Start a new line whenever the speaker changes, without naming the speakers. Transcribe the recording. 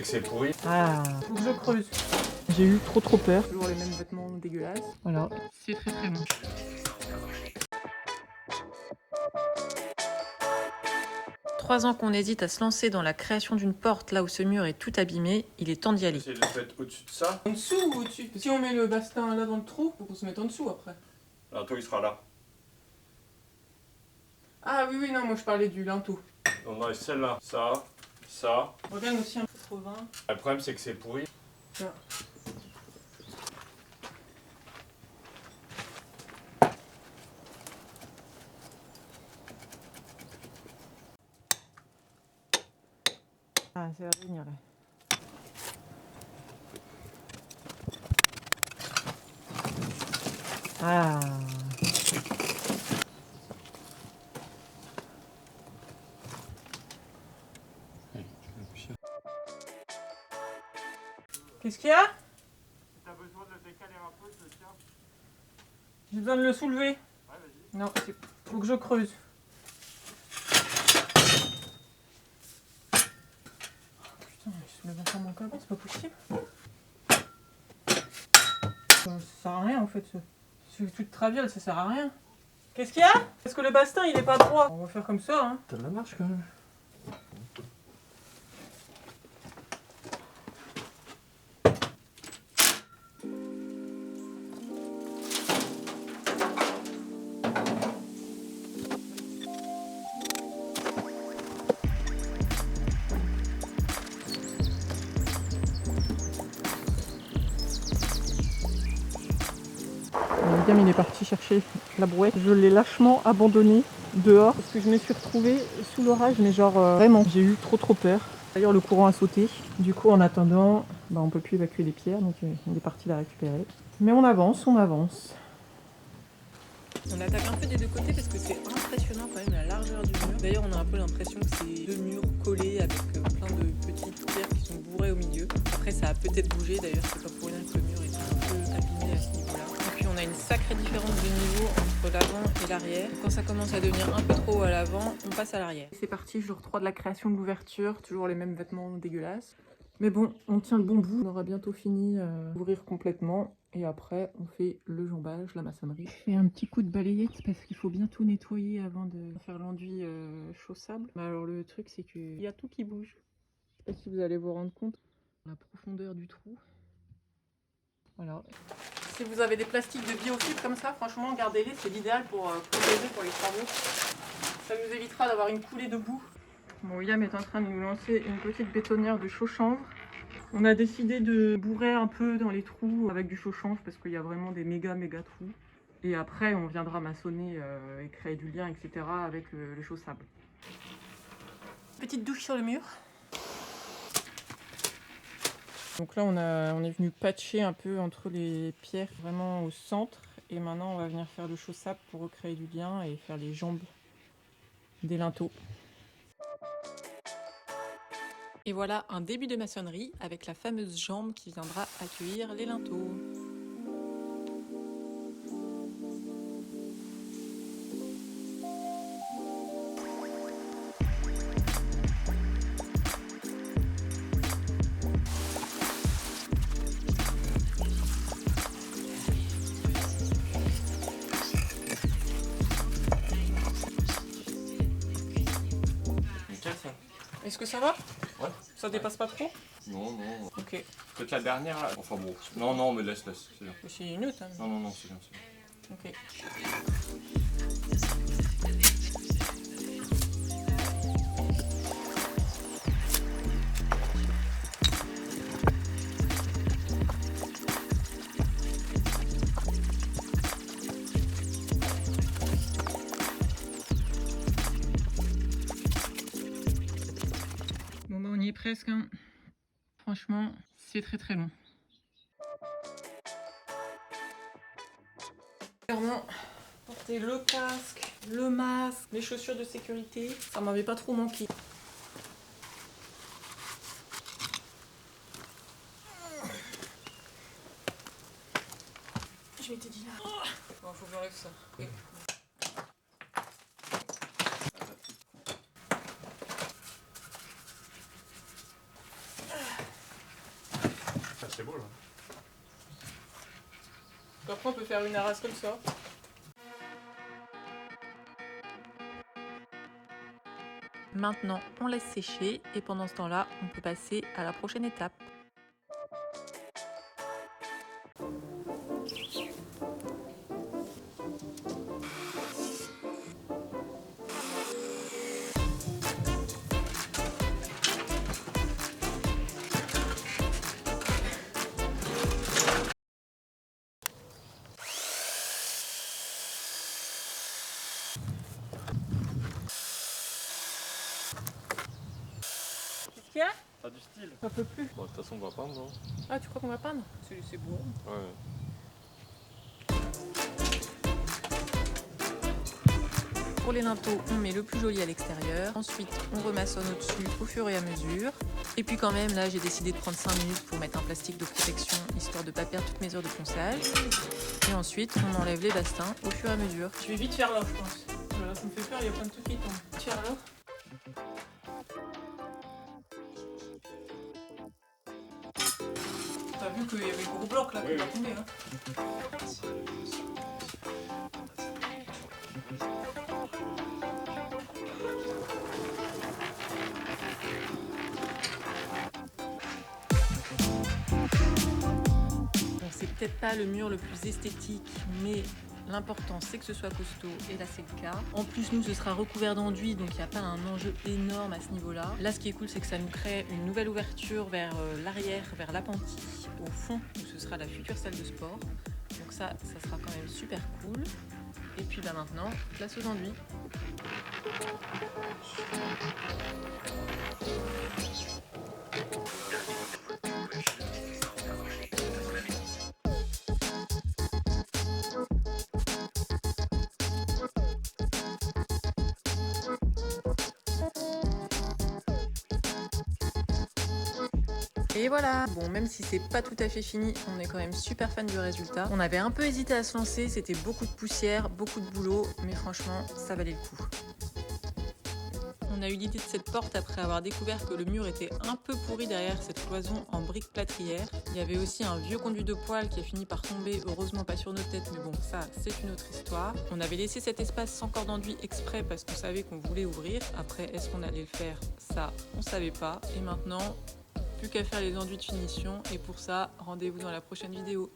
C'est pourri.
Ah, faut que je creuse. J'ai eu trop peur. Toujours les mêmes vêtements dégueulasses. Voilà, c'est très bon. Trois ans qu'on hésite à se lancer dans la création d'une porte là où ce mur est tout abîmé, il est temps d'y aller.
Essayez de le mettre au-dessus de ça.
En dessous ou au-dessus? Si on met le bastin là dans le trou, faut qu'on se mette en dessous après.
Linteau il sera là.
Ah oui, non, moi je parlais du linteau.
On a celle-là, ça.
Regarde aussi un peu trop 20.
Le problème c'est que c'est pourri.
Ça. Ah, ça va venir là. Ah. Qu'est-ce qu'il y a?
T'as besoin de le décaler un peu, je le tiens.
J'ai besoin de le soulever.
Ouais, vas-y.
Non, faut que je creuse. Putain, je soulève encore mon câble, c'est pas possible. Ça sert à rien en fait. Tu te travioles, ça sert à rien. Qu'est-ce qu'il y a? Parce que le bastin il est pas droit. On va faire comme ça, hein.
T'as de la marche quand même.
William il est parti chercher la brouette. Je l'ai lâchement abandonné dehors parce que je me suis retrouvée sous l'orage, mais genre vraiment, j'ai eu trop peur. D'ailleurs le courant a sauté. Du coup en attendant, on peut plus évacuer les pierres, donc on est parti la récupérer. Mais on avance. On attaque un peu des deux côtés parce que c'est impressionnant quand même la largeur du mur. D'ailleurs on a un peu l'impression que c'est deux murs collés avec plein de petites pierres qui sont bourrées au milieu. Après ça a peut-être bougé, d'ailleurs c'est pas pour rien que le mur est un peu abîmé à ce niveau-là. Et puis on a une sacrée différence de niveau entre l'avant et l'arrière. Quand ça commence à devenir un peu trop à l'avant, on passe à l'arrière. C'est parti, jour 3 de la création de l'ouverture, toujours les mêmes vêtements dégueulasses. Mais bon, on tient le bon bout, on aura bientôt fini d'ouvrir complètement. Et après, on fait le jambage, la maçonnerie. Je fais un petit coup de balayette parce qu'il faut bien tout nettoyer avant de faire l'enduit chaussable. Mais alors le truc, c'est qu'il y a tout qui bouge. Je sais pas si vous allez vous rendre compte. La profondeur du trou. Voilà. Si vous avez des plastiques de biofibre comme ça, franchement, gardez-les, c'est l'idéal pour protéger pour les travaux. Ça nous évitera d'avoir une coulée de boue. Bon, William est en train de nous lancer une petite bétonnière de chaux chanvre. On a décidé de bourrer un peu dans les trous avec du chaux chanvre parce qu'il y a vraiment des méga trous. Et après, on viendra maçonner et créer du lien, etc. avec le chaux sable. Petite douche sur le mur. Donc là, on est venu patcher un peu entre les pierres, vraiment au centre. Et maintenant, on va venir faire le chaux sable pour recréer du lien et faire les jambes des linteaux. Et voilà un début de maçonnerie avec la fameuse jambe qui viendra accueillir les linteaux.
Nickel ça.
Est-ce que ça va?
Ouais.
Ça dépasse pas trop?
Non.
Ok.
Peut-être la dernière là. Enfin bon. Non, mais laisse, c'est bien.
C'est une autre, hein.
Non, c'est bien.
Ok. Bon on y est presque, hein. Franchement, c'est très long. Clairement, porter le casque, le masque, les chaussures de sécurité, ça m'avait pas trop manqué. Je m'étais dit là. Bon, faut que j'enlève ça.
c'est beau là.
Après on peut faire une arrasse comme ça. Maintenant on laisse sécher et pendant ce temps-là on peut passer à la prochaine étape. Qu'est-ce qu'il y a?
T'as du style.
Ça peut plus.
Bon, de toute façon, on va peindre, non?
Ah, tu crois qu'on va peindre? C'est beau.
Ouais.
Pour les linteaux, on met le plus joli à l'extérieur. Ensuite, on remaçonne au-dessus au fur et à mesure. Et puis quand même, là, j'ai décidé de prendre 5 minutes pour mettre un plastique de protection, histoire de ne pas perdre toutes mes heures de ponçage. Et ensuite, on enlève les bastings au fur et à mesure. Je vais vite faire là, je pense. Voilà, ça me fait peur, il y a plein de trucs qui tombent. Faire là. T'as vu qu'il y avait le gros bloc là qui va tomber, hein. Bon, c'est peut-être pas le mur le plus esthétique, mais l'important c'est que ce soit costaud et là c'est le cas. En plus nous ce sera recouvert d'enduit donc il n'y a pas un enjeu énorme à ce niveau là. Là ce qui est cool c'est que ça nous crée une nouvelle ouverture vers l'arrière, vers l'appentis au fond où ce sera la future salle de sport. Donc ça sera quand même super cool. Et puis bah maintenant place aux enduits. Et voilà, bon même si c'est pas tout à fait fini, on est quand même super fan du résultat. On avait un peu hésité à se lancer, c'était beaucoup de poussière, beaucoup de boulot, mais franchement ça valait le coup. On a eu l'idée de cette porte après avoir découvert que le mur était un peu pourri derrière cette cloison en briques plâtrières. Il y avait aussi un vieux conduit de poêle qui a fini par tomber, heureusement pas sur nos têtes, mais bon ça c'est une autre histoire. On avait laissé cet espace sans corde d'enduit exprès parce qu'on savait qu'on voulait ouvrir. Après est-ce qu'on allait le faire? Ça on savait pas. Et maintenant plus qu'à faire les enduits de finition et pour ça rendez-vous dans la prochaine vidéo.